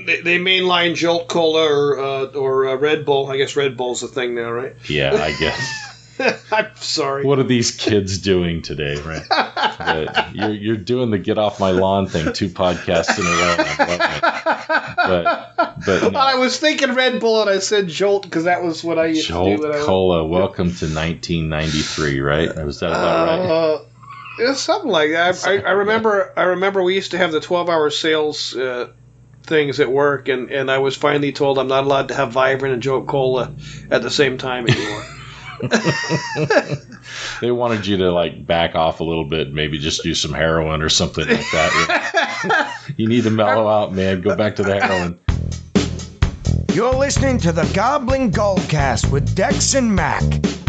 they mainline Jolt Cola or Red Bull. I guess Red Bull's a thing now, right? Yeah, I guess. I'm sorry. What are these kids doing today, right? You're doing the get off my lawn thing 2 podcasts in a row. And I love it. But no. I was thinking Red Bull and I said Jolt because that was what I used to do. Jolt Cola. Welcome to 1993, right? Was that about right? It's something like that. I remember we used to have the 12-hour sales things at work, and I was finally told I'm not allowed to have Vibrant and Jolt Cola at the same time anymore. They wanted you to like back off a little bit, maybe just do some heroin or something like that. You need to mellow out, man. Go back to the heroin. You're listening to the Goblin Goldcast with Dex and Mac.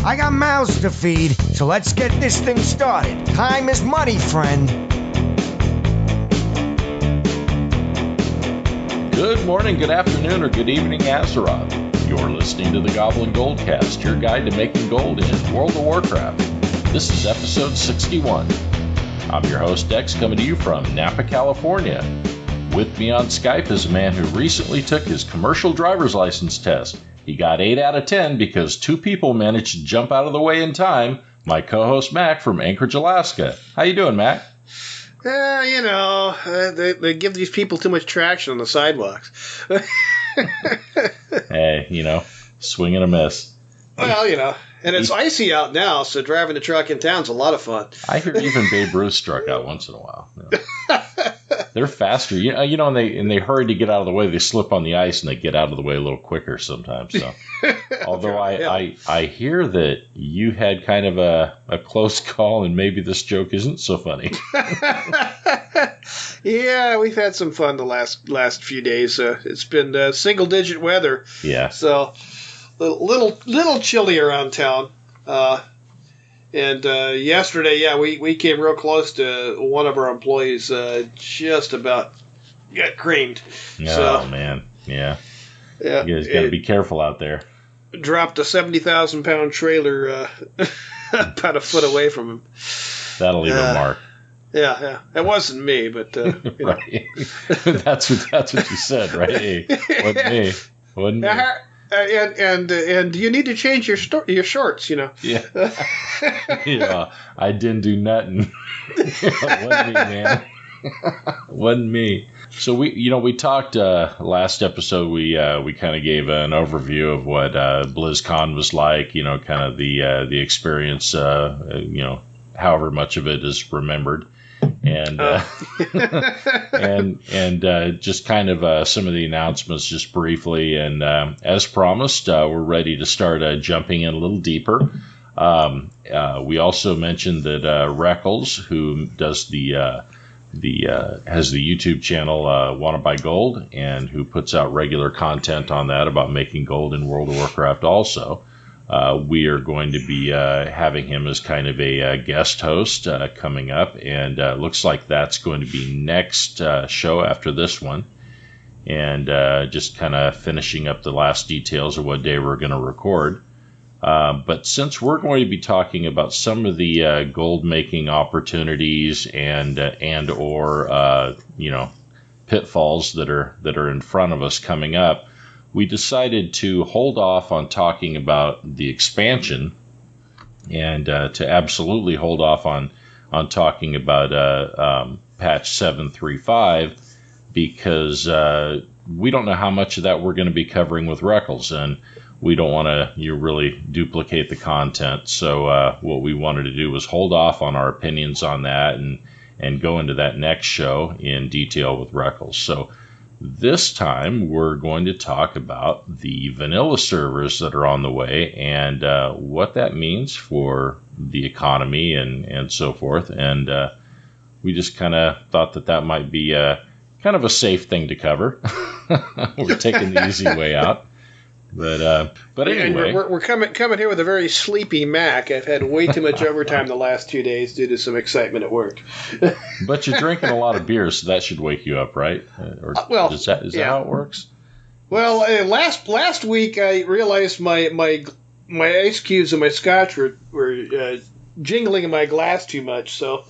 I got mouths to feed, so let's get this thing started. Time is money, friend. Good morning, good afternoon, or good evening, Azeroth. You're listening to the Goblin Goldcast, your guide to making gold in World of Warcraft. This is episode 61. I'm your host, Dex, coming to you from Napa, California. With me on Skype is a man who recently took his commercial driver's license test. He got 8 out of 10 because 2 people managed to jump out of the way in time. My co-host, Mac, from Anchorage, Alaska. How you doing, Mac? They give these people too much traction on the sidewalks. Hey, swing and a miss. Well, and it's icy out now, so driving a truck in town's a lot of fun. I hear even Babe Ruth struck out once in a while. They're faster, and they hurry to get out of the way. They slip on the ice and they get out of the way a little quicker sometimes. So, although I hear that you had kind of a close call, and maybe this joke isn't so funny. Yeah, we've had some fun the last few days. It's been single-digit weather. Yeah. So a little chilly around town. And yesterday, we came real close to one of our employees just about got creamed. Oh, man. Yeah. You guys got to be careful out there. Dropped a 70,000-pound trailer about a foot away from him. That'll leave a mark. Yeah. It wasn't me, but right. That's what you said, right? Hey, wasn't me. And you need to change your shorts, Yeah. Yeah. I didn't do nothing. Wasn't me, man. Wasn't me. So we talked last episode. We kind of gave an overview of what BlizzCon was like. Kind of the experience. However much of it is remembered. And and just kind of some of the announcements just briefly. And as promised, we're ready to start jumping in a little deeper. We also mentioned that Reckles, who does has the YouTube channel Wanna Buy Gold, and who puts out regular content on that about making gold in World of Warcraft also. We are going to be having him as kind of a guest host coming up, and looks like that's going to be next show after this one, and just kind of finishing up the last details of what day we're going to record. But since we're going to be talking about some of the gold making opportunities and or pitfalls that are in front of us coming up, we decided to hold off on talking about the expansion and to absolutely hold off on talking about patch 735 because we don't know how much of that we're going to be covering with Reckles, and we don't want to really duplicate the content. So what we wanted to do was hold off on our opinions on that and go into that next show in detail with Reckles. So this time, we're going to talk about the vanilla servers that are on the way and what that means for the economy and so forth. And we just kind of thought that might be kind of a safe thing to cover. We're taking the easy way out. But anyway, we're coming here with a very sleepy Mac. I've had way too much overtime the last 2 days due to some excitement at work. But you're drinking a lot of beer, so that should wake you up, right? Or is that how it works? Well, last week I realized my ice cubes and my scotch were jingling in my glass too much. So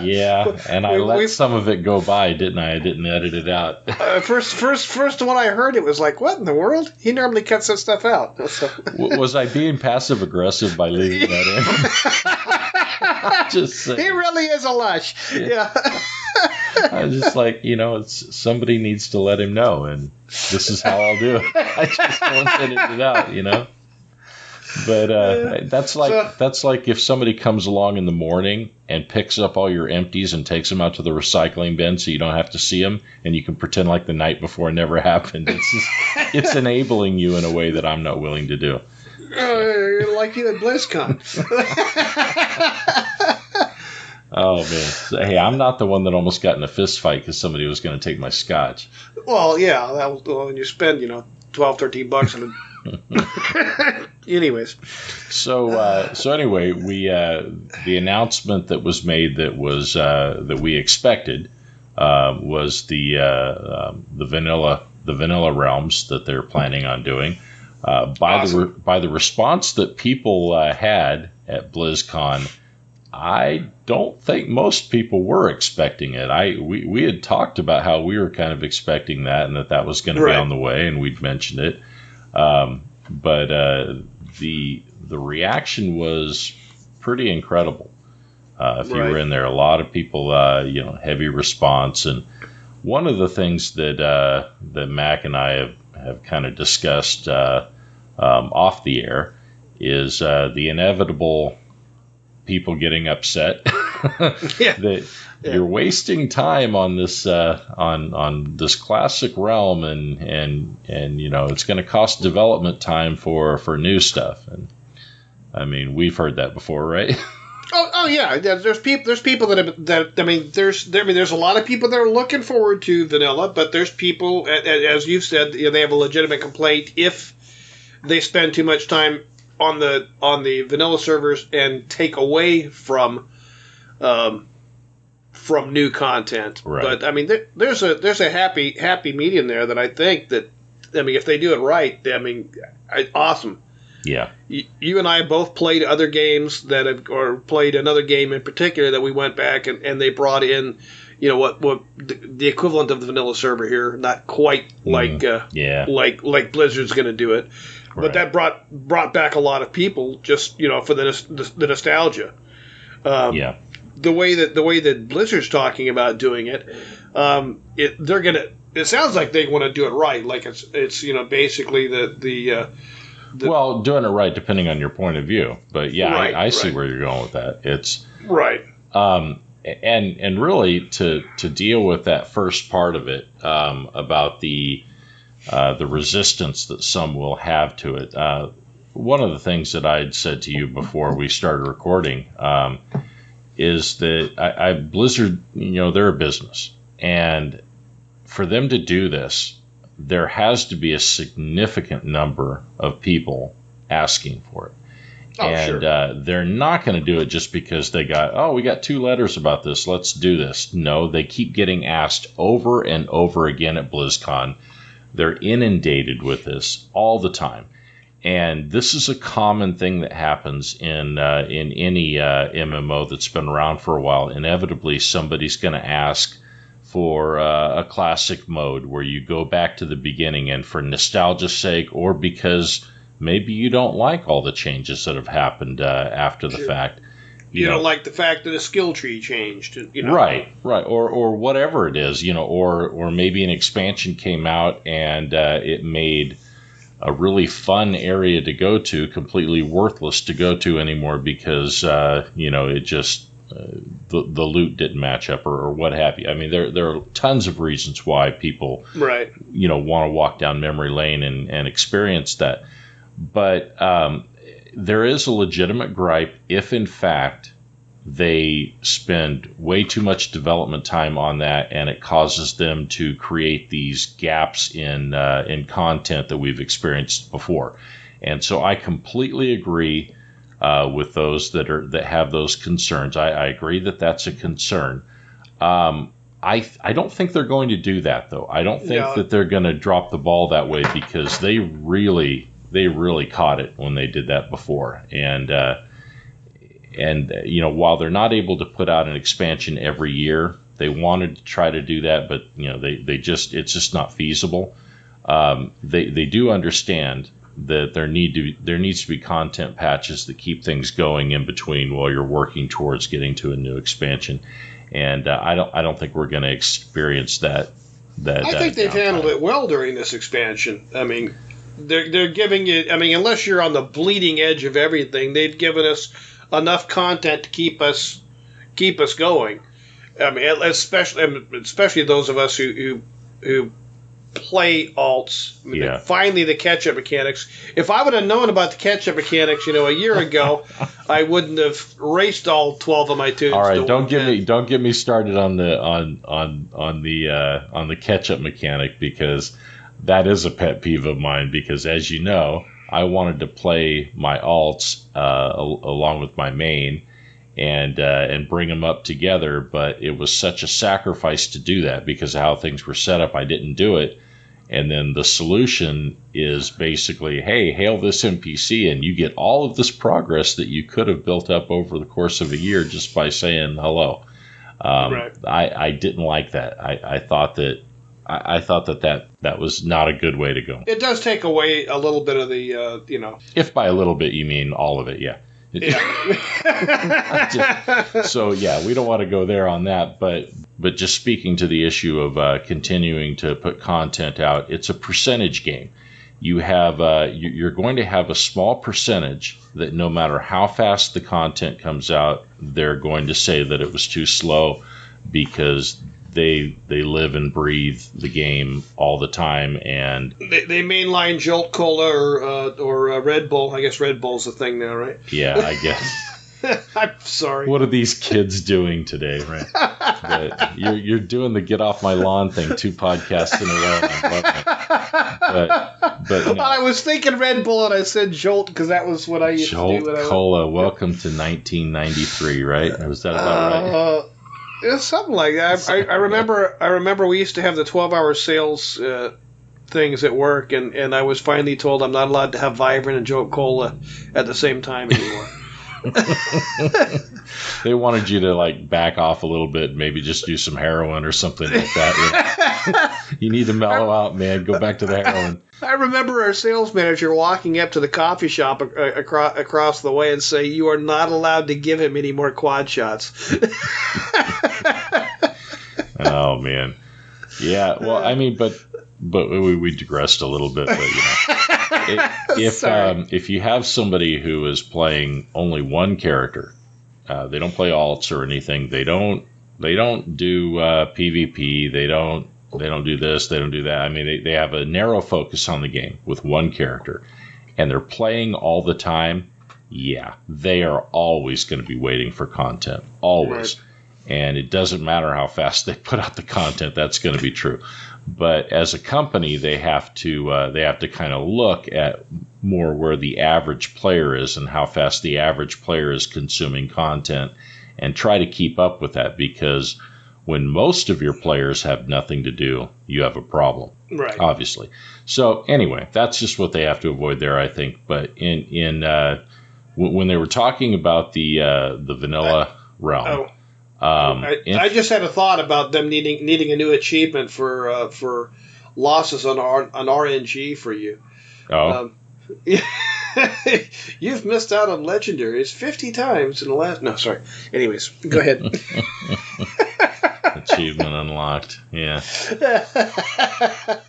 Yeah, and I let some of it go by, didn't I? I didn't edit it out. First one I heard, it was like, what in the world? He normally cuts that stuff out. So. Was I being passive aggressive by leaving that in? Just saying. He really is a lush. Yeah. I was just like, somebody needs to let him know, and this is how I'll do it. I just won't edit it out, But that's like if somebody comes along in the morning and picks up all your empties and takes them out to the recycling bin, so you don't have to see them, and you can pretend like the night before it never happened. It's enabling you in a way that I'm not willing to do. Like you at BlizzCon. Oh man! So, hey, I'm not the one that almost got in a fist fight because somebody was going to take my scotch. Well, yeah, that was when you spend $12, $13 on it. Anyways, so anyway, we the announcement that was made that we expected was the vanilla realms that they're planning on doing. By the response that people had at BlizzCon, I don't think most people were expecting it. We had talked about how we were kind of expecting that, and that was going to be on the way, and we'd mentioned it. But the reaction was pretty incredible. If you were in there, a lot of people, heavy response. And one of the things that Mac and I have kind of discussed off the air is the inevitable people getting upset that you're wasting time on this on this classic realm, and it's going to cost development time for new stuff. And I mean, we've heard that before, right? Oh yeah. There's people there's a lot of people that are looking forward to vanilla, but there's people, as you've said, they have a legitimate complaint if they spend too much time on the vanilla servers and take away from new content. Right. But I mean, there's a happy medium there that I think that, if they do it right, awesome. Yeah. You and I both played other games or played another game in particular that we went back and they brought in, what the equivalent of the vanilla server here, not quite like Blizzard's going to do it. But that brought back a lot of people just for the nostalgia. The way that Blizzard's talking about doing it, it sounds like they want to do it right. Like it's basically well, doing it right depending on your point of view. But yeah, I see where you're going with that. It's right. And really to deal with that first part of it about the resistance that some will have to it. One of the things that I'd said to you before we started recording is that Blizzard, they're a business, and for them to do this, there has to be a significant number of people asking for it. They're not going to do it just because we got 2 letters about this, let's do this. No, they keep getting asked over and over again at BlizzCon. They're inundated with this all the time. And this is a common thing that happens in any MMO that's been around for a while. Inevitably, somebody's going to ask for a classic mode where you go back to the beginning, and for nostalgia's sake, or because maybe you don't like all the changes that have happened after the fact. You don't like the fact that a skill tree changed. Right. Or whatever it is, or maybe an expansion came out and it made a really fun area to go to completely worthless to go to anymore because, it just, the loot didn't match up or what have you. I mean, there are tons of reasons why people, want to walk down memory lane and experience that. But there is a legitimate gripe if, in fact, they spend way too much development time on that, and it causes them to create these gaps in content that we've experienced before. And so I completely agree with those that have those concerns. I agree that that's a concern. I don't think they're going to do that, though. I don't think that they're going to drop the ball that way because they really caught it when they did that before. And while they're not able to put out an expansion every year, they wanted to try to do that, but it's just not feasible. They do understand that there needs to be content patches that keep things going in between while you're working towards getting to a new expansion. And I don't think we're going to experience that. I think they've handled it well during this expansion. I mean, they're giving you. I mean, unless you're on the bleeding edge of everything, they've given us enough content to keep us going. I mean, especially those of us who play alts. I mean, finally, the catch-up mechanics. If I would have known about the catch-up mechanics, a year ago, I wouldn't have raced all 12 of my tunes. All right, don't get me started on the catch-up mechanic, because that is a pet peeve of mine. Because as you know, I wanted to play my alts along with my main and bring them up together, but it was such a sacrifice to do that because of how things were set up. I didn't do it. And then the solution is basically, hey, hail this NPC and you get all of this progress that you could have built up over the course of a year just by saying hello. Right. I didn't like that. I thought that was not a good way to go. It does take away a little bit of the, If by a little bit you mean all of it, yeah. So yeah, we don't want to go there on that, but just speaking to the issue of continuing to put content out, it's a percentage game. You have you're going to have a small percentage that no matter how fast the content comes out, they're going to say that it was too slow because they live and breathe the game all the time, and they mainline Jolt Cola or Red Bull. I guess Red Bull's a thing now, right? Yeah, I guess. I'm sorry. What are these kids doing today, right? But you're doing the get off my lawn thing 2 podcasts in a row. And I love it. But I was thinking Red Bull and I said Jolt because that was what I used to do. Jolt Cola. Welcome to 1993, right? Was that about right? It's something like that. I remember we used to have the 12-hour sales things at work, and I was finally told I'm not allowed to have Vibrant and Jolt Cola at the same time anymore. They wanted you to back off a little bit, maybe just do some heroin or something like that. You need to mellow out, man. Go back to the heroin. I remember our sales manager walking up to the coffee shop across the way and say, "You are not allowed to give him any more quad shots." Oh man, yeah. Well, I mean, but we digressed a little bit. But if you have somebody who is playing only one character, they don't play alts or anything. They don't do PvP. They don't do this. They don't do that. I mean, they have a narrow focus on the game with one character, and they're playing all the time. Yeah, they are always going to be waiting for content. Always. Right. And it doesn't matter how fast they put out the content. That's going to be true. But as a company, they have to kind of look at more where the average player is and how fast the average player is consuming content, and try to keep up with that, because when most of your players have nothing to do, you have a problem. Right. Obviously. So anyway, that's just what they have to avoid there, I think. But when they were talking about the vanilla realm. I just had a thought about them needing a new achievement for losses on RNG for you. Oh. You've missed out on legendaries 50 times in the last... No, sorry. Anyways, go ahead. Achievement unlocked. Yeah.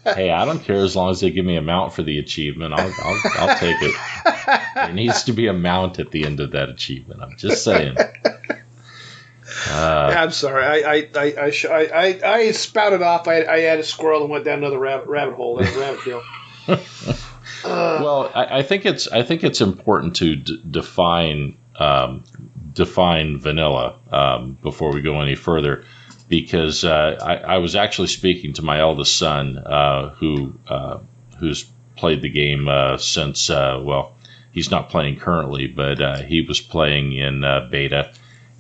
Hey, I don't care as long as they give me a mount for the achievement. I'll take it. There needs to be a mount at the end of that achievement. I'm just saying. I'm sorry. I spouted off. I had a squirrel and went down another rabbit hole. Rabbit hill. Well, I think it's important to define vanilla before we go any further, because I was actually speaking to my eldest son, who's played the game since he's not playing currently, but he was playing in beta.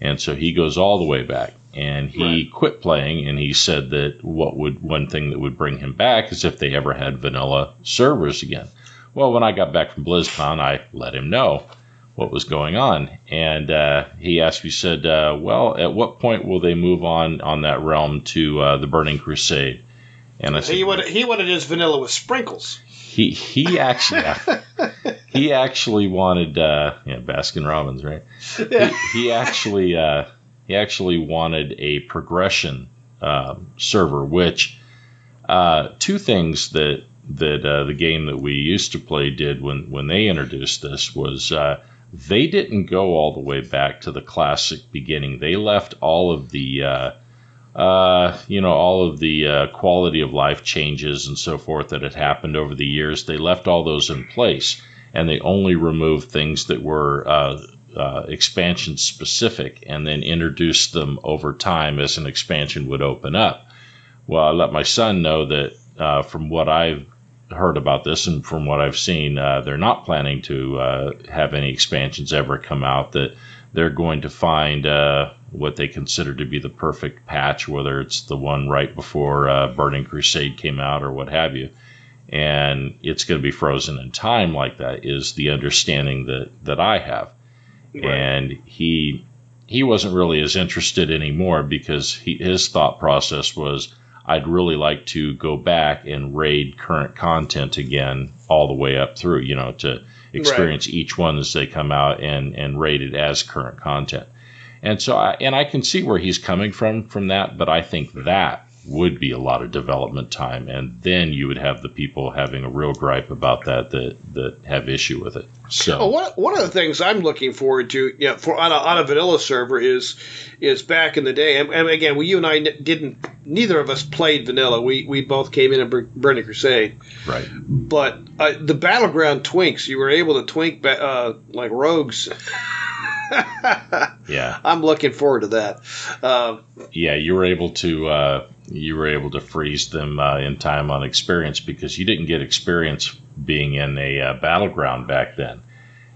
And so he goes all the way back, and he quit playing, and he said that one thing that would bring him back is if they ever had vanilla servers again. Well, when I got back from BlizzCon, I let him know. what was going on. And he asked me, said, well, at what point will they move on that realm to the Burning Crusade? And I said, he wanted his vanilla with sprinkles. He actually wanted Baskin Robbins, right? Yeah. He actually wanted a progression server, which two things that the game that we used to play did when they introduced this was they didn't go all the way back to the classic beginning. They left all of the quality of life changes and so forth that had happened over the years. They left all those in place, and they only removed things that were expansion specific, and then introduced them over time as an expansion would open up. Well, I let my son know that from what I've heard about this and from what I've seen, they're not planning to have any expansions ever come out, that they're going to find what they consider to be the perfect patch, whether it's the one right before Burning Crusade came out or what have you. And it's going to be frozen in time like that, is the understanding that I have. Right. And he wasn't really as interested anymore, because his thought process was, I'd really like to go back and raid current content again all the way up through, to experience each one as they come out and rate it as current content. And so I can see where he's coming from that, but I think that would be a lot of development time, and then you would have the people having a real gripe about that have issue with it. So one of the things I'm looking forward to, on a vanilla server is back in the day, and again, you and I neither of us played vanilla. We both came in Burning Crusade, right? But the battleground twinks, you were able to twink like rogues. Yeah, I'm looking forward to that. You were able to freeze them in time on experience, because you didn't get experience being in a battleground back then.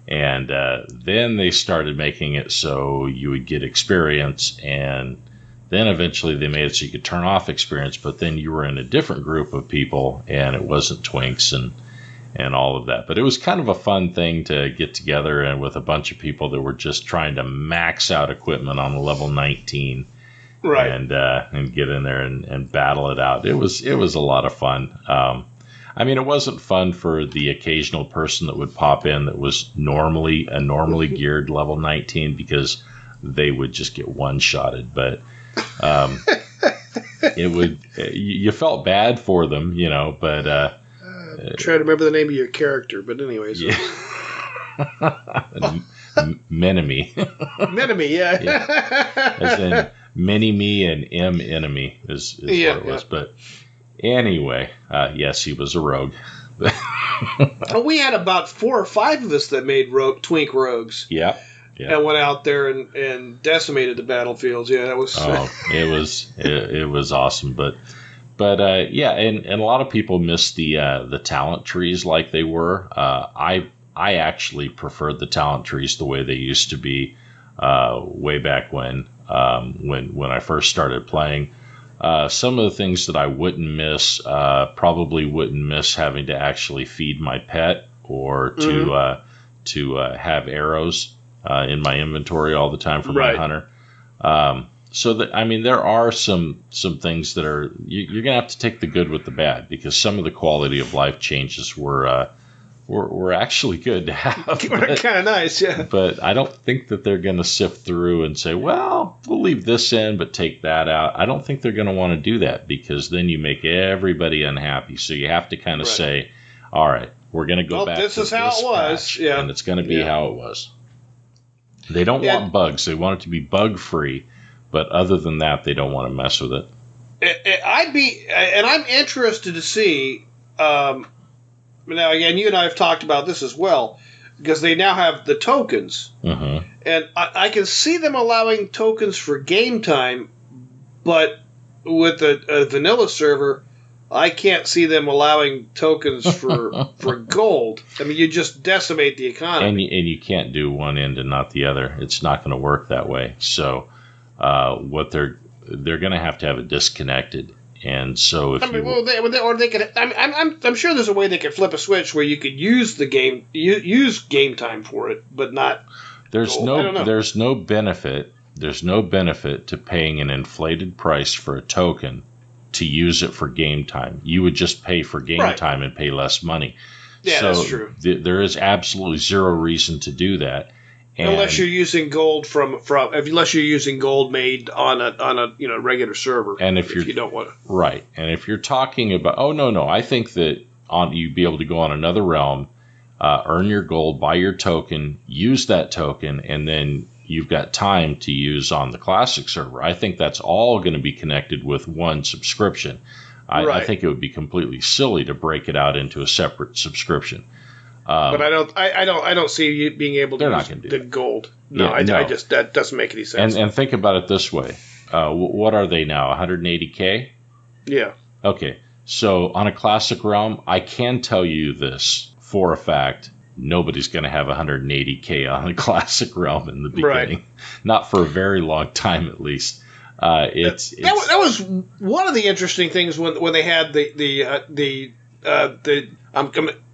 And then they started making it so you would get experience, and then eventually they made it so you could turn off experience, but then you were in a different group of people, and it wasn't twinks and all of that. But it was kind of a fun thing to get together and with a bunch of people that were just trying to max out equipment on level 19. Right. And get in there and battle it out. It was a lot of fun. It wasn't fun for the occasional person that would pop in that was normally geared level 19, because they would just get one-shotted. But you felt bad for them, but I'm trying to remember the name of your character, but anyways. Yeah. Menemy. Menemy, yeah. As in Mini-Me and M-Enemy is what it was. But anyway, yes, he was a rogue. We had about 4 or 5 of us that made twink rogues. Yeah. And went out there and decimated the battlefields. Yeah, that was. It was awesome, but and a lot of people miss the talent trees like they were. I actually preferred the talent trees the way they used to be way back when I first started playing. Some of the things that I wouldn't miss, probably wouldn't miss having to actually feed my pet, or to have arrows in my inventory all the time for my hunter. There are some things that are you're gonna have to take the good with the bad, because some of the quality of life changes were actually good to have. Kind of nice, yeah. But I don't think that they're going to sift through and say, well, we'll leave this in, but take that out. I don't think they're going to want to do that, because then you make everybody unhappy. So you have to kind of say, all right, we're going to go back to this. This is how it was. Yeah. And it's going to be how it was. They don't want bugs. They want it to be bug-free. But other than that, they don't want to mess with it. I'm interested to see. Now, again, you and I have talked about this as well, because they now have the tokens. Mm-hmm. And I can see them allowing tokens for game time, but with a vanilla server, I can't see them allowing tokens for gold. I mean, you just decimate the economy. And you can't do one end and not the other. It's not going to work that way. So what they're going to have it disconnected. And so if they could. I'm sure there's a way they could flip a switch where you could use the game, use game time for it, but not. There's no benefit. There's no benefit to paying an inflated price for a token to use it for game time. You would just pay for game time and pay less money. Yeah, so that's true. There is absolutely zero reason to do that. Unless you're using gold unless you're using gold made on a regular server, and if you don't want to, right, and if you're talking about I think that you'd be able to go on another realm, earn your gold, buy your token, use that token, and then you've got time to use on the classic server. I think that's all going to be connected with one subscription. I think it would be completely silly to break it out into a separate subscription. But I don't see you being able to use the gold. No, that doesn't make any sense. And think about it this way: what are they now? 180K? Yeah. Okay, so on a classic realm, I can tell you this for a fact: nobody's going to have 180K on a classic realm in the beginning, not for a very long time at least. That was one of the interesting things when they had the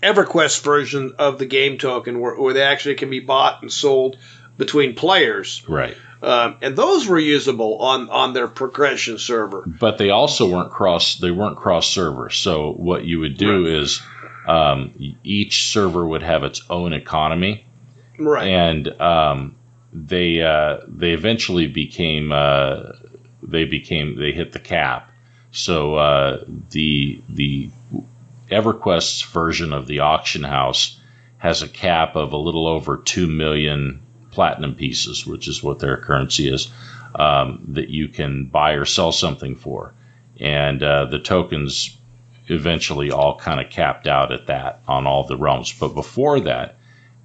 EverQuest version of the game token where they actually can be bought and sold between players. Right. And those were usable on their progression server. But they also weren't cross server. So what you would do is each server would have its own economy. Right. And they eventually became they hit the cap. So the EverQuest's version of the auction house has a cap of a little over 2 million platinum pieces, which is what their currency is, that you can buy or sell something for. And the tokens eventually all kind of capped out at that on all the realms. But before that,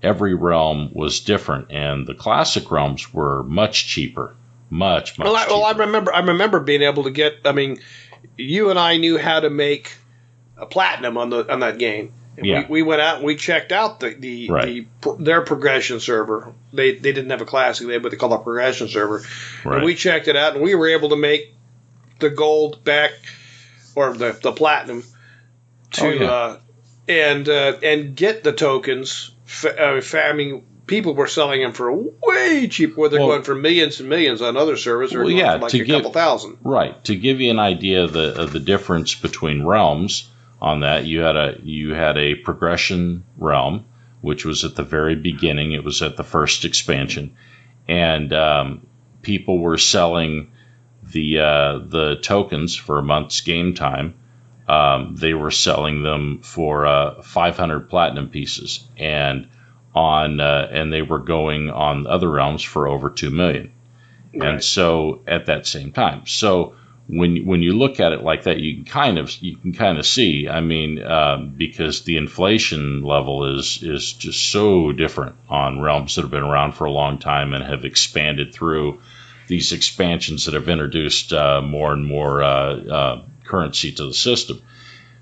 every realm was different, and the classic realms were much cheaper. Much cheaper. Well, I remember being able to get, you and I knew how to make a platinum on that game. And we went out and we checked out their progression server. They didn't have a classic, they had what they call a progression server. Right. And we checked it out, and we were able to make the gold back, or the platinum, to and get the tokens. People were selling them for way cheaper, where they're going for millions and millions on other servers, or for like a couple thousand. Right. To give you an idea of the difference between realms on that, you had a progression realm, which was at the very beginning. It was at the first expansion, and people were selling the tokens for a month's game time. They were selling them for 500 platinum pieces, and they were going on other realms for over 2 million. Right. And so at that same time, so when you look at it like that, you can kind of see. Because the inflation level is just so different on realms that have been around for a long time and have expanded through these expansions that have introduced more and more currency to the system.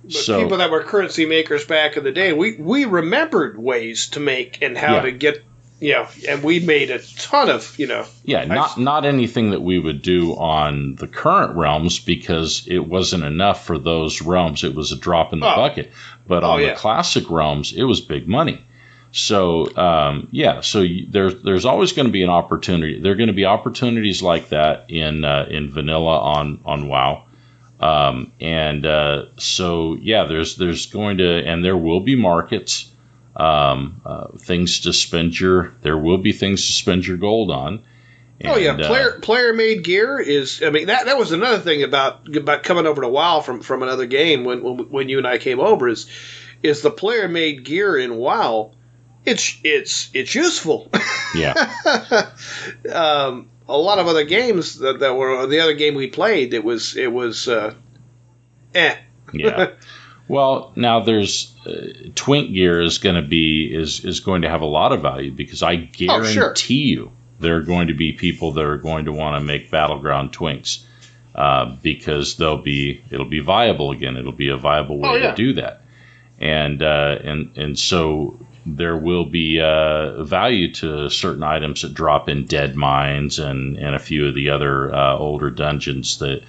But people that were currency makers back in the day, we remembered ways to make and how to get, and we made a ton of, not anything that we would do on the current realms, because it wasn't enough for those realms. It was a drop in the bucket. But on the classic realms, it was big money. So, so there's always going to be an opportunity. There are going to be opportunities like that in vanilla on WoW. There's going to, and there will be markets, things to spend there will be things to spend your gold on. And, player made gear is, that was another thing about coming over to WoW from another game when you and I came over is the player made gear in WoW. It's useful. Yeah. A lot of other games that were the other game we played, it was Yeah. Well, now there's twink gear is going to have a lot of value, because I guarantee you there are going to be people that are going to want to make Battleground twinks, because it'll be viable again. It'll be a viable way to do that. and so there will be value to certain items that drop in Dead Mines and a few of the other older dungeons that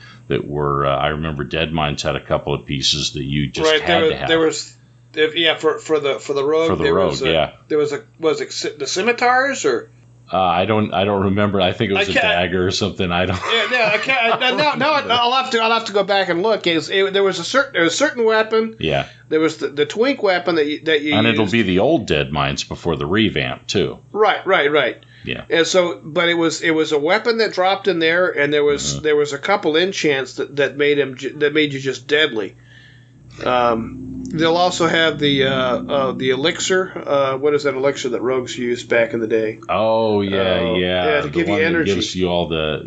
were. I remember Dead Mines had a couple of pieces that you just had to have. There was, for the rogue. There was the scimitars or. I don't remember. I think it was a dagger or something. I don't. Yeah, I can't. No, I'll have to go back and look. There was a certain weapon. Yeah. There was the twink weapon that you and used. It'll be the old Dead Mines before the revamp too. Right. Yeah. And so, but it was a weapon that dropped in there, and there was a couple enchants that made you just deadly. They'll also have the elixir. What is that elixir that rogues used back in the day? Oh yeah. To give you energy. Gives you all the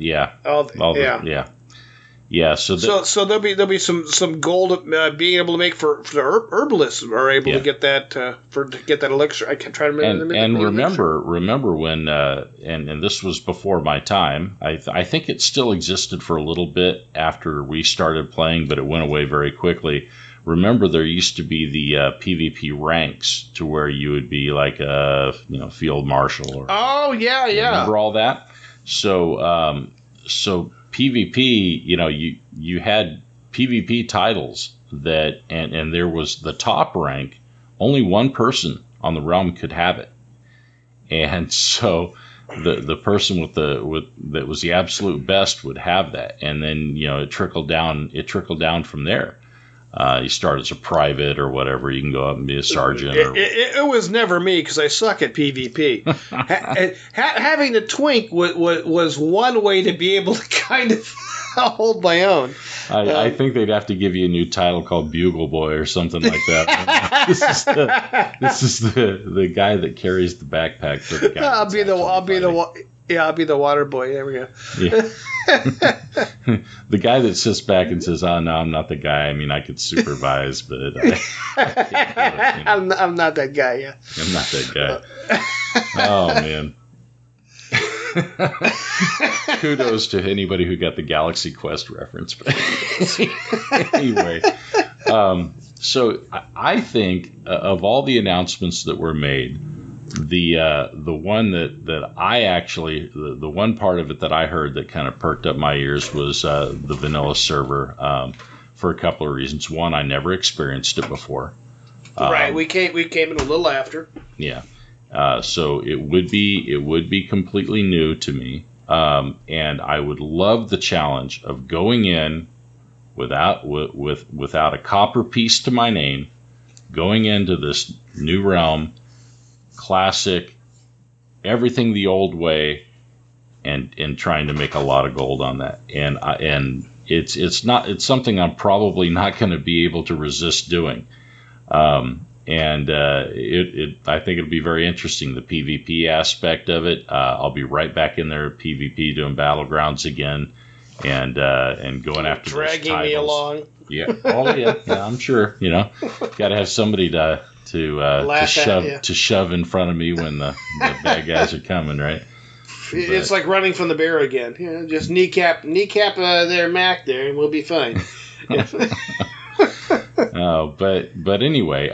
So there'll be some gold being able to make for herbalists are able to get that to get that elixir. I can't try to remember. And remember when and this was before my time. I think it still existed for a little bit after we started playing, but it went away very quickly. Remember, there used to be the PvP ranks to where you would be like a field marshal. Remember all that? So PvP, you had PvP titles that, and there was the top rank. Only one person on the realm could have it, and so the person that was the absolute best would have that, and then it trickled down. It trickled down from there. You start as a private or whatever. You can go up and be a sergeant. It was never me because I suck at PvP. Having the twink was one way to be able to kind of hold my own. I think they'd have to give you a new title called Bugle Boy or something like that. This is the guy that carries the backpack for the guy. I'll be the water boy. There we go. Yeah. The guy that sits back and says, "Oh no, I'm not the guy. I mean, I could supervise, but I'm not that guy." Yeah, I'm not that guy. Oh man. Kudos to anybody who got the Galaxy Quest reference. But anyway, so I think of all the announcements that were made, the one that I actually the one part of it that I heard that kind of perked up my ears was the vanilla server for a couple of reasons. One, I never experienced it before. Right, we came in a little after. Yeah. So it would be completely new to me, and I would love the challenge of going in without a copper piece to my name, going into this new realm, classic, everything the old way, and trying to make a lot of gold on that. And it's something I'm probably not going to be able to resist doing. I think it'll be very interesting, the PvP aspect of it. I'll be right back in there at PvP doing Battlegrounds again, and going after dragging those titles. Me along. Yeah. Oh yeah. I'm sure. Got to have somebody to shove in front of me when the bad guys are coming, right? It's like running from the bear again. Just kneecap their Mac there, and we'll be fine. But anyway,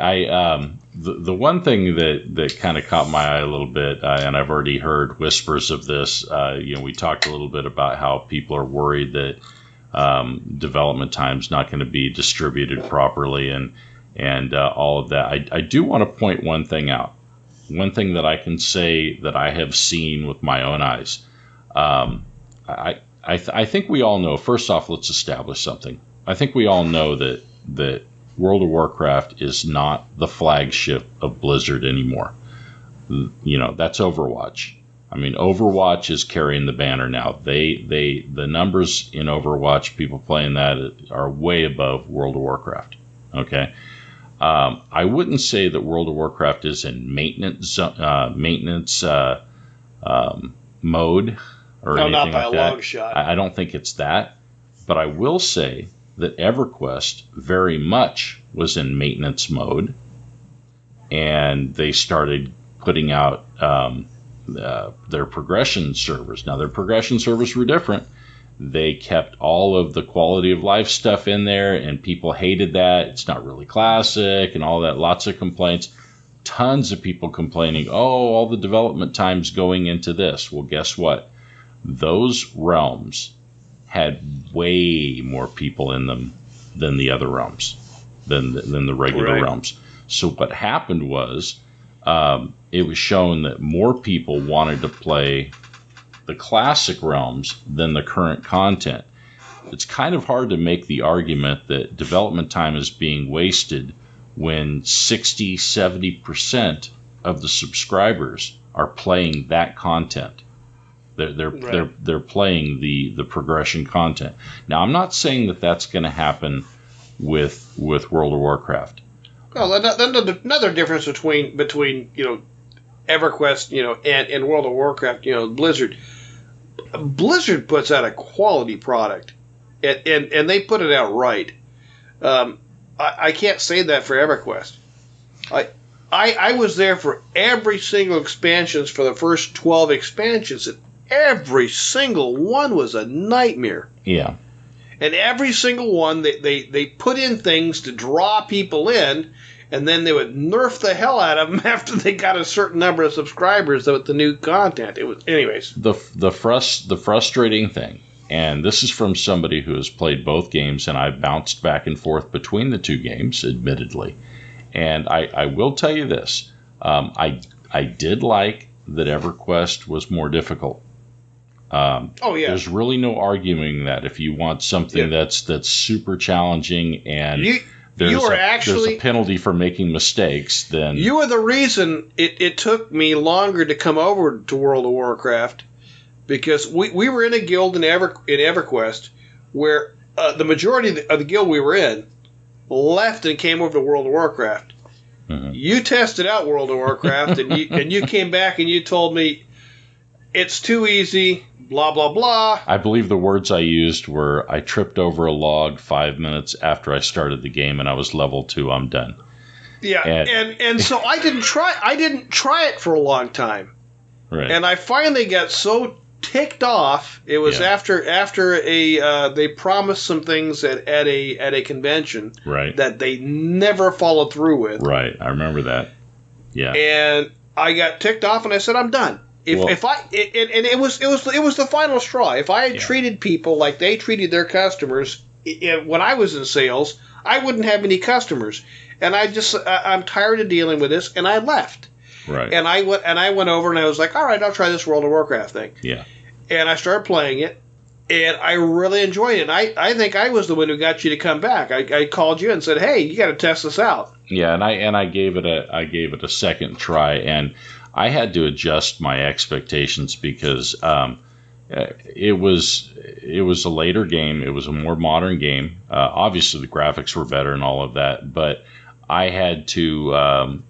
the one thing that kind of caught my eye a little bit, and I've already heard whispers of this. We talked a little bit about how people are worried that development time's not going to be distributed properly, and all of that. I do want to point one thing out. One thing that I can say that I have seen with my own eyes. I think we all know. First off, let's establish something. I think we all know that World of Warcraft is not the flagship of Blizzard anymore. That's Overwatch. I mean, Overwatch is carrying the banner now. The numbers in Overwatch, people playing that, are way above World of Warcraft. Okay. I wouldn't say that World of Warcraft is in maintenance mode or anything not by like a that. long shot. I don't think it's that, but I will say that EverQuest very much was in maintenance mode, and they started putting out their progression servers. Now, their progression servers were different. They kept all of the quality of life stuff in there, and people hated that. It's not really classic and all that. Lots of complaints. Tons of people complaining, oh, all the development time's going into this. Well, guess what? Those realms had way more people in them than the other realms, than the regular realms. So what happened was it was shown that more people wanted to play the classic realms than the current content. It's kind of hard to make the argument that development time is being wasted when 60, 70% of the subscribers are playing that content. They're playing the progression content. Now, I'm not saying that that's going to happen with World of Warcraft. Well, another difference between EverQuest, and World of Warcraft, Blizzard puts out a quality product, and they put it out right. I can't say that for EverQuest. I was there for every single expansions for the first 12 expansions, and every single one was a nightmare. Yeah. And every single one, they put in things to draw people in, and then they would nerf the hell out of them after they got a certain number of subscribers with the new content. It was, anyways. The frustrating thing, and this is from somebody who has played both games, and I've bounced back and forth between the two games, admittedly. And I will tell you this. I did like that EverQuest was more difficult. There's really no arguing that if you want something that's super challenging and there's a penalty for making mistakes, then you are the reason it took me longer to come over to World of Warcraft, because we were in a guild in EverQuest where the majority of the guild we were in left and came over to World of Warcraft. Mm-hmm. You tested out World of Warcraft and you came back and you told me it's too easy, blah, blah, blah. I believe the words I used were, I tripped over a log 5 minutes after I started the game and I was level 2, I'm done. Yeah, and so I didn't try it for a long time. Right. And I finally got so ticked off. It was after they promised some things at a convention that they never followed through with. Right, I remember that. Yeah. And I got ticked off and I said, I'm done. It was the final straw. If I had treated people like they treated their customers when I was in sales, I wouldn't have any customers. And I'm tired of dealing with this, and I left. Right. And I went over and I was like, all right, I'll try this World of Warcraft thing. Yeah. And I started playing it, and I really enjoyed it. And I think I was the one who got you to come back. I called you and said, hey, you got to test this out. Yeah, and I gave it a second try, and I had to adjust my expectations because it was a later game. It was a more modern game. Obviously, the graphics were better and all of that, but I had to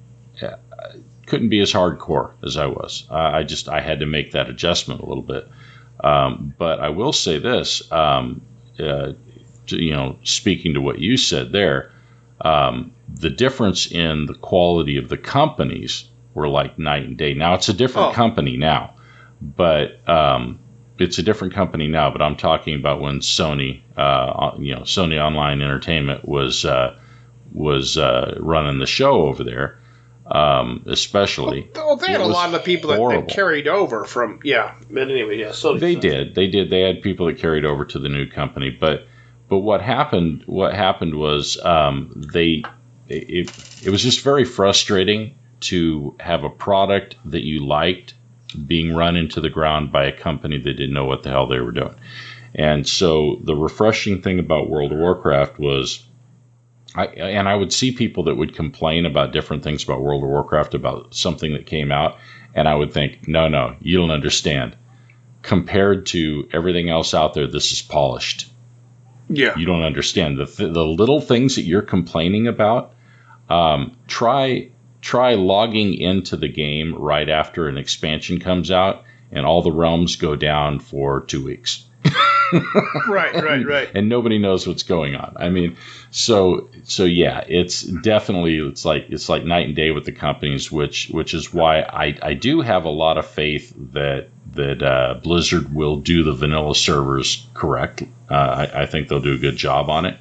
couldn't be as hardcore as I was. I had to make that adjustment a little bit. But I will say this, speaking to what you said there, the difference in the quality of the companies were like night and day. Now it's a different company now, but it's a different company now. But I'm talking about when Sony, Sony Online Entertainment was running the show over there, especially. Well, they had a lot of the people that carried over from But anyway, Sony. They did. They had people that carried over to the new company, but what happened was it was just very frustrating to have a product that you liked being run into the ground by a company that didn't know what the hell they were doing. And so the refreshing thing about World of Warcraft was, I would see people that would complain about different things about World of Warcraft, about something that came out, and I would think, no, you don't understand. Compared to everything else out there, this is polished. Yeah. You don't understand. The little things that you're complaining about, try logging into the game right after an expansion comes out, and all the realms go down for 2 weeks. Right. And nobody knows what's going on. I mean, so yeah, it's like night and day with the companies, which is why I do have a lot of faith that that Blizzard will do the vanilla servers correct. I think they'll do a good job on it.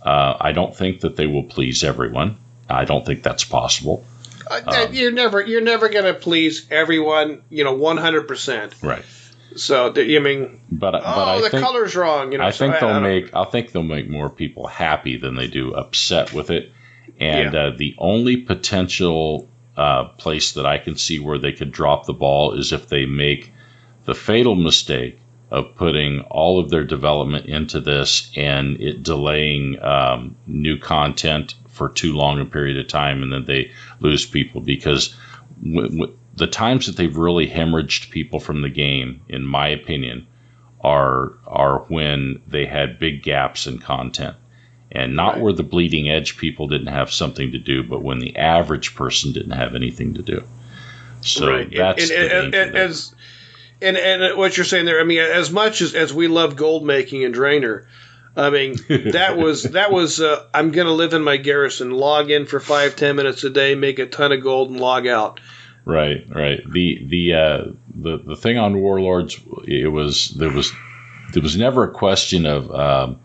I don't think that they will please everyone. I don't think that's possible. You're never going to please everyone, 100%. Right. So I mean, but I think, color's wrong. I think they'll make more people happy than they do upset with it. And the only potential place that I can see where they could drop the ball is if they make the fatal mistake of putting all of their development into this and it delaying new content for too long a period of time, and then they lose people. Because the times that they've really hemorrhaged people from the game, in my opinion, are when they had big gaps in content. And not where the bleeding edge people didn't have something to do, but when the average person didn't have anything to do. So that's and what you're saying there. I mean, as much as we love gold making and Drainer, I mean that was I'm going to live in my garrison, log in for 5-10 minutes a day, make a ton of gold, and log out. Right. The thing on Warlords, there was never a question of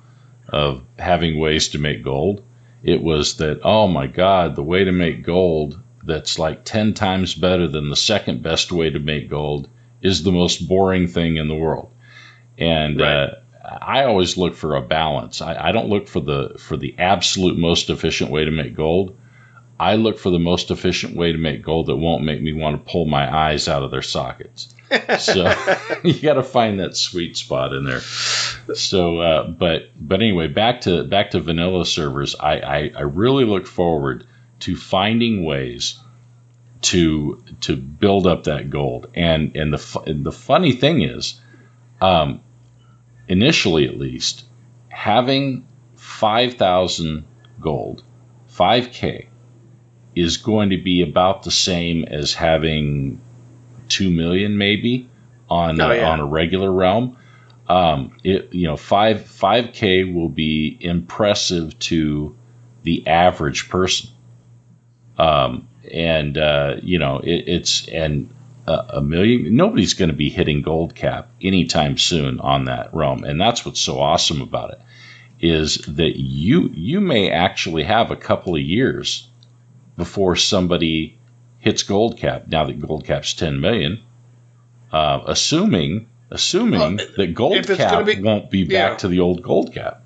having ways to make gold. It was that, oh my God, the way to make gold that's like 10 times better than the second best way to make gold is the most boring thing in the world. And I always look for a balance. I don't look for the absolute most efficient way to make gold. I look for the most efficient way to make gold that won't make me want to pull my eyes out of their sockets. So you got to find that sweet spot in there. So, but anyway, back to vanilla servers. I really look forward to finding ways to build up that gold. And the funny thing is, initially at least, having 5,000 gold, 5K, is going to be about the same as having 2 million maybe on a regular realm. 5K will be impressive to the average person. It's a million. Nobody's going to be hitting gold cap anytime soon on that realm, and that's what's so awesome about it, is that you may actually have a couple of years before somebody hits gold cap. Now that gold cap's 10 million, assuming that gold cap won't be back to the old gold cap.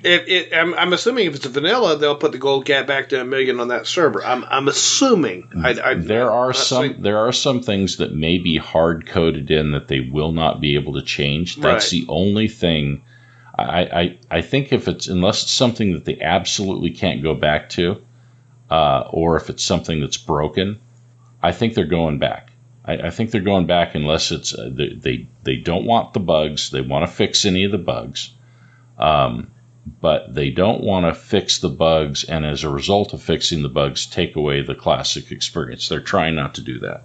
I'm assuming if it's a vanilla, they'll put the gold cap back to 1 million on that server. I'm assuming. There are some things that may be hard coded in that they will not be able to change. That's the only thing. I think unless it's something that they absolutely can't go back to, or if it's something that's broken, I think they're going back. I think they're going back unless it's they don't want the bugs. They want to fix any of the bugs, but they don't want to fix the bugs, and as a result of fixing the bugs, take away the classic experience. They're trying not to do that,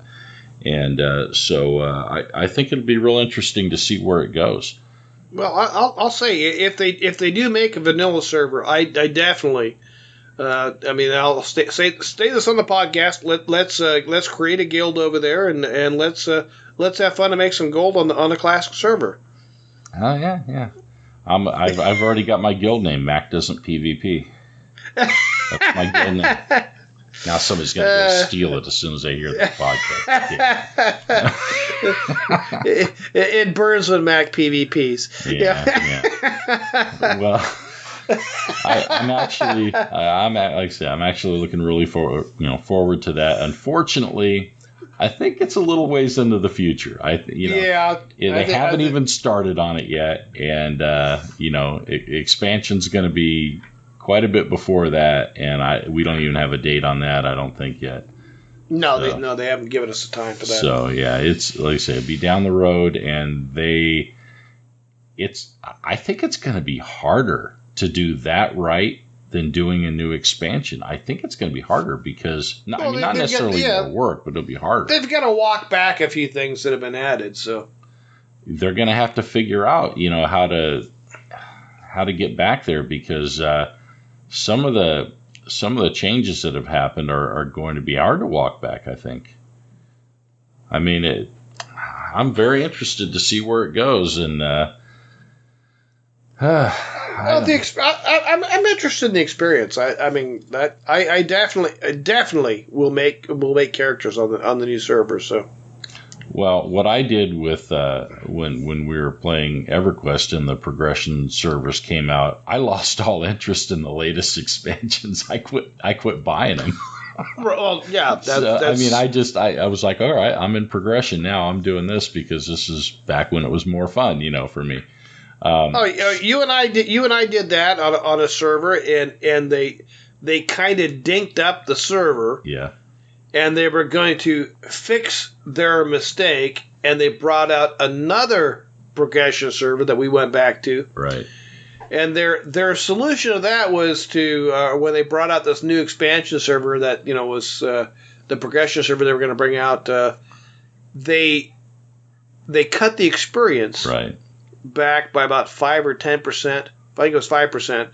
and so I think it'll be real interesting to see where it goes. Well, I'll say if they do make a vanilla server, I definitely. I'll stay this on the podcast. Let's create a guild over there and let's have fun and make some gold on the classic server. Oh yeah. I've already got my guild name. Mac doesn't PvP. That's my guild name. Now somebody's going to go steal it as soon as they hear the podcast. Yeah. It burns when Mac PvPs. Yeah. Well. I'm actually looking really forward to that. Unfortunately, I think it's a little ways into the future. They haven't even started on it yet, and expansion's going to be quite a bit before that, and we don't even have a date on that. I don't think yet. No, they haven't given us a time for that. So yeah, it's like I say, it'll be down the road, and I think it's going to be harder to do that right than doing a new expansion. I think it's going to be harder because not necessarily more work, but it'll be harder. They've got to walk back a few things that have been added, so they're going to have to figure out, how to get back there, because some of the changes that have happened are going to be hard to walk back, I think. I mean, I'm very interested to see where it goes, and I'm interested in the experience. I definitely will make characters on the new server. So. Well, what I did with when we were playing EverQuest and the progression servers came out, I lost all interest in the latest expansions. I quit buying them. Well, yeah. I was like, all right, I'm in progression now. I'm doing this because this is back when it was more fun, for me. You and I did that on a server, and they kind of dinked up the server. Yeah. And they were going to fix their mistake, and they brought out another progression server that we went back to. Right. And their solution to that was to when they brought out this new expansion server that was the progression server they were going to bring out. They cut the experience back by about 5 or 10%. I think it was 5%.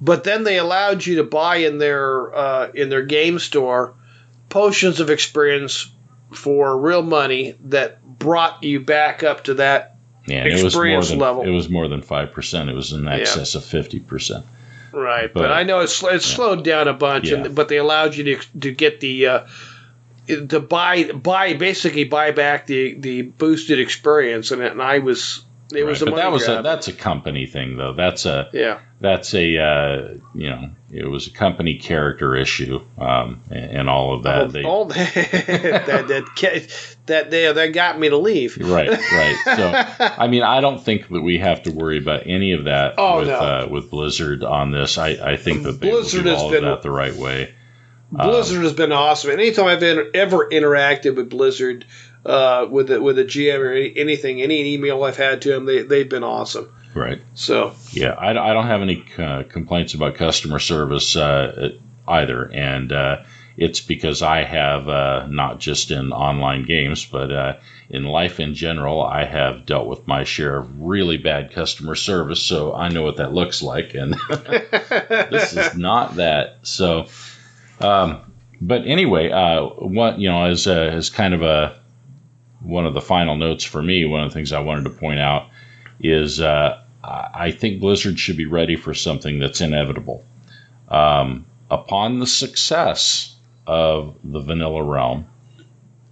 But then they allowed you to buy in their game store potions of experience for real money that brought you back up to that experience level. It was more than 5%. It was in excess of 50%. Right, but I know it's slowed down a bunch, but they allowed you to get to buy back the boosted experience, and I was. It was a money grab. That's a company thing, though. That's a it was a company character issue, and all of that. That got me to leave. Right. So, I don't think that we have to worry about any of that with Blizzard on this. I think that they will do all of that the right way. Blizzard has been awesome. Anytime I've ever interacted with Blizzard, with a GM or anything, any email I've had to them, they've been awesome. Right. So yeah, I don't have any complaints about customer service either, and it's because I have not just in online games, but in life in general, I have dealt with my share of really bad customer service, so I know what that looks like, and this is not that. So, but anyway, as kind of one of the final notes for me, one of the things I wanted to point out is I think Blizzard should be ready for something that's inevitable. Upon the success of the vanilla realm,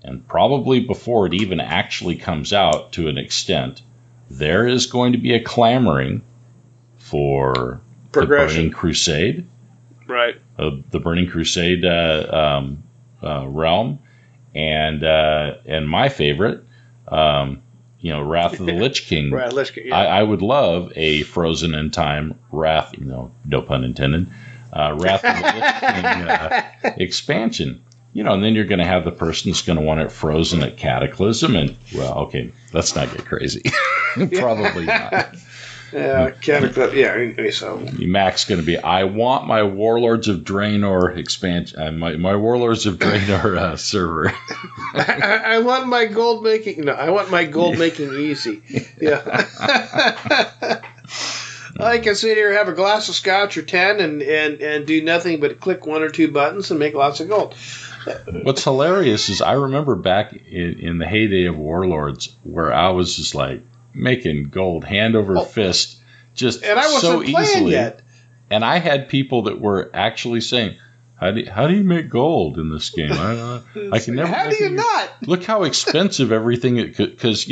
and probably before it even actually comes out to an extent, there is going to be a clamoring for the Burning Crusade. Right. The Burning Crusade realm. And my favorite, Wrath of the Lich King. Right, Lich King. Yeah. I would love a Frozen in Time Wrath, no pun intended, Wrath of the Lich King expansion. And then you're going to have the person that's going to want it frozen at Cataclysm, and let's not get crazy. Probably not. Yeah, Cataclysm. Yeah, so Mac's going to be. I want my Warlords of Draenor expansion. My Warlords of Draenor server. I want my gold making. No, I want my gold making easy. Yeah. I can sit here, have a glass of scotch or 10, and do nothing but click 1 or 2 buttons and make lots of gold. What's hilarious is I remember back in the heyday of Warlords where I was just like making gold hand over fist, just and I wasn't so playing easily. Yet. And I had people that were actually saying, "How do you make gold in this game? I can never." How do you not? Look how expensive everything, because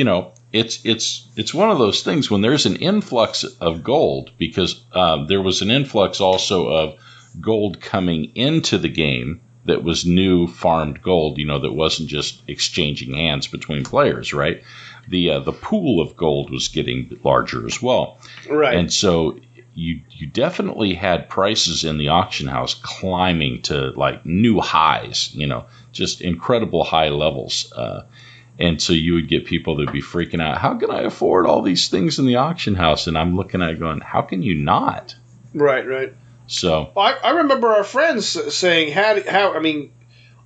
it's one of those things when there's an influx of gold, because there was an influx also of gold coming into the game that was new farmed gold, that wasn't just exchanging hands between players, right? The pool of gold was getting larger as well. Right. And so you definitely had prices in the auction house climbing to like new highs, just incredible high levels. And so you would get people that would be freaking out. How can I afford all these things in the auction house? And I'm looking at it going, how can you not? Right. So I remember our friends saying,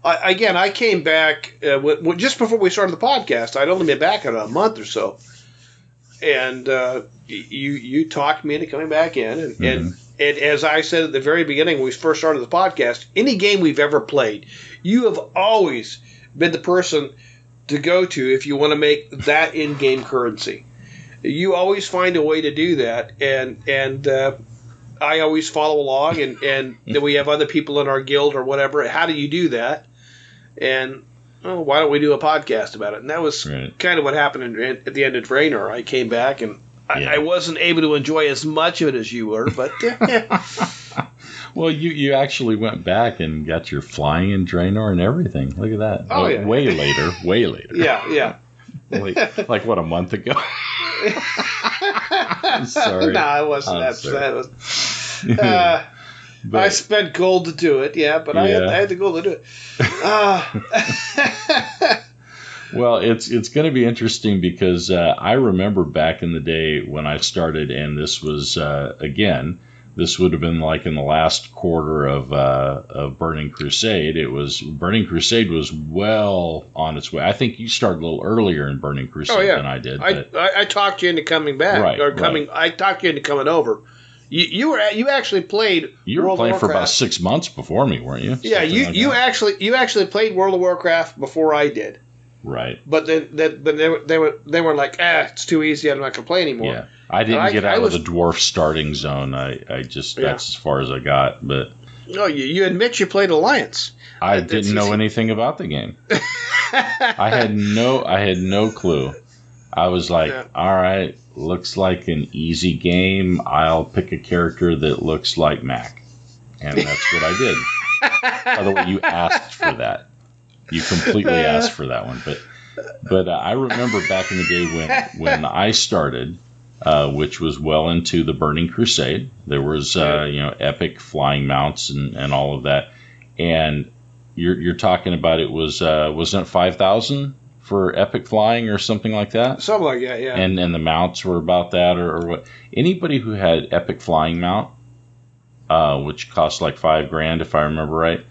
I came back just before we started the podcast. I'd only been back in a month or so, and you talked me into coming back in, and as I said at the very beginning when we first started the podcast, any game we've ever played, you have always been the person to go to if you want to make that in-game currency. You always find a way to do that, and I always follow along, and then we have other people in our guild or whatever. How do you do that? And why don't we do a podcast about it? And that was kind of what happened at the end of Draenor. I came back, and I wasn't able to enjoy as much of it as you were, but Well, you actually went back and got your flying in Draenor and everything. Look at that. Oh, yeah. Way later. Yeah. like what, a month ago? I'm sorry. No, I wasn't that sad. I spent gold to do it, but I had the gold to do it. Well, it's going to be interesting because I remember back in the day when I started, and this was, again, this would have been like in the last quarter of Burning Crusade. Burning Crusade was well on its way. I think you started a little earlier in Burning Crusade than I did. I talked you into coming back, I talked you into coming over. You actually played. You were playing for about 6 months before me, weren't you? Yeah, you actually played World of Warcraft before I did. Right. But then they were like, it's too easy. I'm not gonna play anymore. Yeah, I didn't get out of the dwarf starting zone. I just that's as far as I got. But no, you admit you played Alliance. I didn't know anything about the game. I had no clue. I was like, all right, looks like an easy game. I'll pick a character that looks like Mac, and that's what I did. By the way, you asked for that. You completely asked for that one, but I remember back in the day when I started, which was well into the Burning Crusade. There was epic flying mounts and all of that, and you're talking about it wasn't it 5,000 for epic flying or something like that? Something like that, yeah. And the mounts were about that or what? Anybody who had epic flying mount, which cost like $5,000 if I remember right.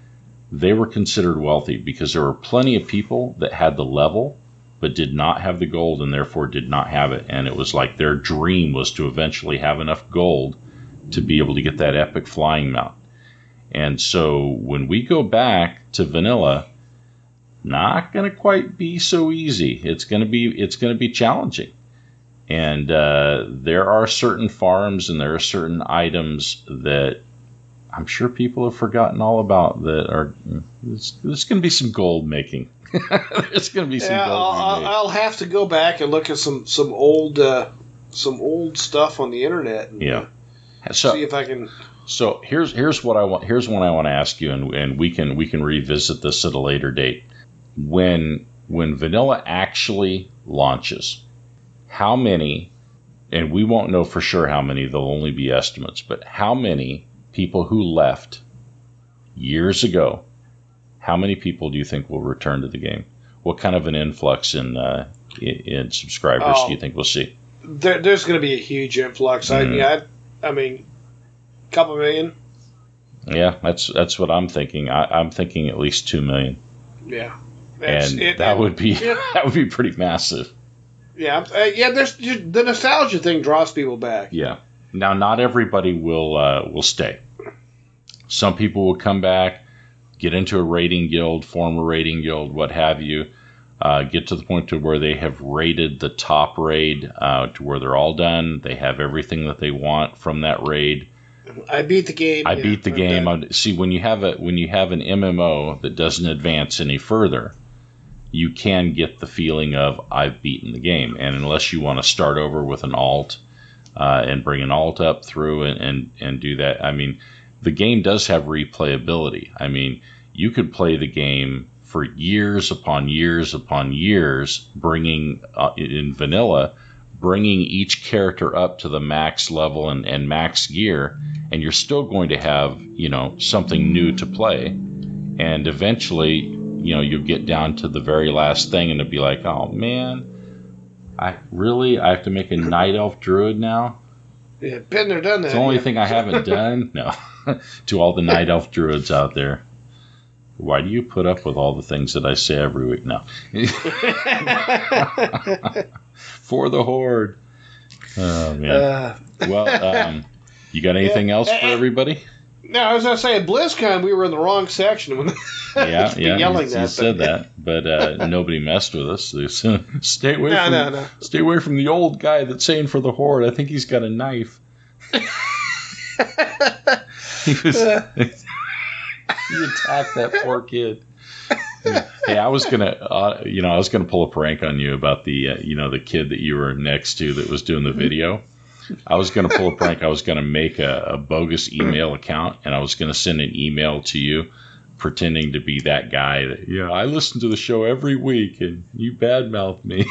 They were considered wealthy because there were plenty of people that had the level but did not have the gold and therefore did not have it. And it was like their dream was to eventually have enough gold to be able to get that epic flying mount. And so when we go back to vanilla, not going to quite be so easy. It's going to be challenging. And there are certain farms and there are certain items that I'm sure people have forgotten all about that are. There's going to be some gold making. There's going to be some gold. I'll have to go back and look at some old stuff on the internet. And, see if I can. So here's what I want. Here's one I want to ask you, and we can revisit this at a later date. When vanilla actually launches, how many? And we won't know for sure how many. There'll only be estimates. But how many people who left years ago, how many people do you think will return to the game? What kind of an influx in subscribers do you think we'll see? There's going to be a huge influx. I mean, a couple million. Yeah, that's what I'm thinking. I'm thinking at least 2 million. Yeah, that would be pretty massive. Yeah, There's the nostalgia thing draws people back. Yeah. Now, not everybody will stay. Some people will come back, get into a raiding guild, form a raiding guild, what have you, get to the point to where they have raided the top raid, to where they're all done. They have everything that they want from that raid. I beat the game. I beat the game. See, when you have an MMO that doesn't advance any further, you can get the feeling of I've beaten the game. And unless you want to start over with an alt and bring an alt up through and do that, I mean, the game does have replayability. I mean, you could play the game for years upon years upon years, bringing in vanilla, bringing each character up to the max level and max gear, and you're still going to have, something new to play. And eventually, you'll get down to the very last thing and it'll be like, oh man, I have to make a night elf druid now? Yeah, been there, done that. It's the only thing I haven't done. No. To all the night elf druids out there. Why do you put up with all the things that I say every week? No. For the horde. Oh, man. Well, you got anything else for everybody? No, I was going to say, at BlizzCon, we were in the wrong section when yeah, yelling you said that, but nobody messed with us. They said, stay away from the old guy that's saying for the Horde. I think he's got a knife. He attacked that poor kid. Hey, I was gonna pull a prank on you about the kid that you were next to that was doing the video. I was going to pull a prank. I was going to make a bogus email account, and I was going to send an email to you pretending to be that guy. That, I listen to the show every week, and you badmouth me.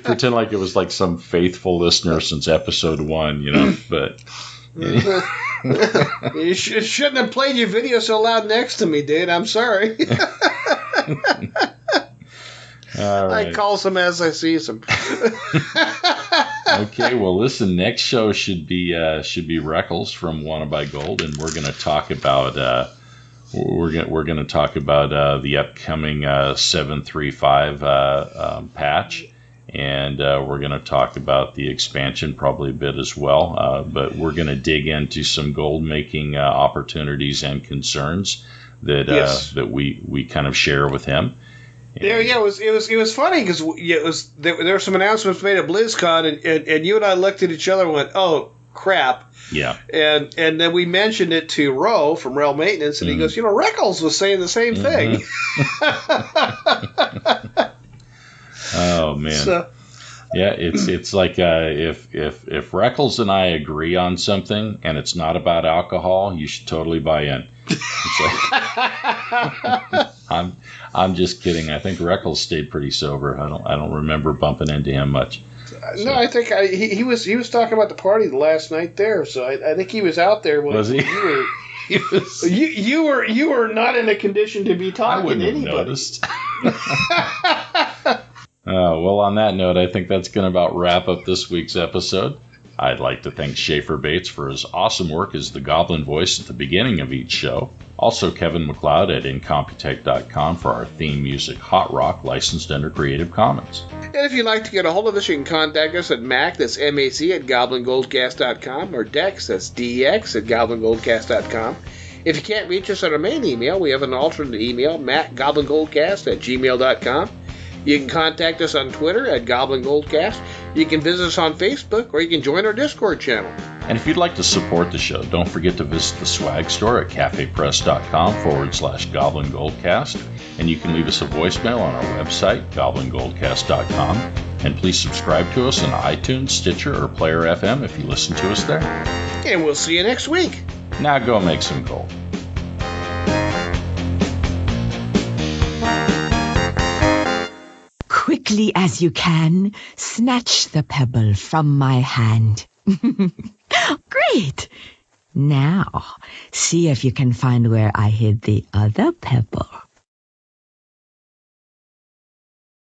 Pretend like it was like some faithful listener since episode 1, but... You shouldn't have played your video so loud next to me, dude. I'm sorry. All right. I call some as I see some. Okay, well, listen. Next show should be Reckles from Wanna Buy Gold, and we're going to talk about the upcoming 7.3.5 patch, and we're going to talk about the expansion probably a bit as well. But we're going to dig into some gold making opportunities and concerns that we kind of share with him. Yeah, it was funny because there were some announcements made at BlizzCon, and you and I looked at each other and went, "Oh crap!" Yeah. And then we mentioned it to Ro from Rail Maintenance, and he goes, Reckles was saying the same thing. Oh man. So, yeah, it's like if Reckles and I agree on something and it's not about alcohol, you should totally buy in. It's like, I'm just kidding. I think Reckles stayed pretty sober. I don't remember bumping into him much. So. No, I think he was talking about the party the last night there. So I think he was out there when was he? You were not in a condition to be talking to anybody. I wouldn't have noticed. Well, on that note, I think that's going to about wrap up this week's episode. I'd like to thank Schaefer Bates for his awesome work as the Goblin voice at the beginning of each show. Also, Kevin MacLeod at Incompetech.com for our theme music, Hot Rock, licensed under Creative Commons. And if you'd like to get a hold of us, you can contact us at Mac, that's M-A-C, at GoblinGoldcast.com, or Dex, that's D-E-X, at GoblinGoldcast.com. If you can't reach us on our main email, we have an alternate email, MacGoblinGoldcast at gmail.com. You can contact us on Twitter at Goblin Goldcast. You can visit us on Facebook, or you can join our Discord channel. And if you'd like to support the show, don't forget to visit the swag store at cafepress.com/Goblin Goldcast. And you can leave us a voicemail on our website, GoblinGoldcast.com. And please subscribe to us on iTunes, Stitcher, or Player FM if you listen to us there. And we'll see you next week. Now go make some gold. Quickly as you can, snatch the pebble from my hand. Great! Now, see if you can find where I hid the other pebble.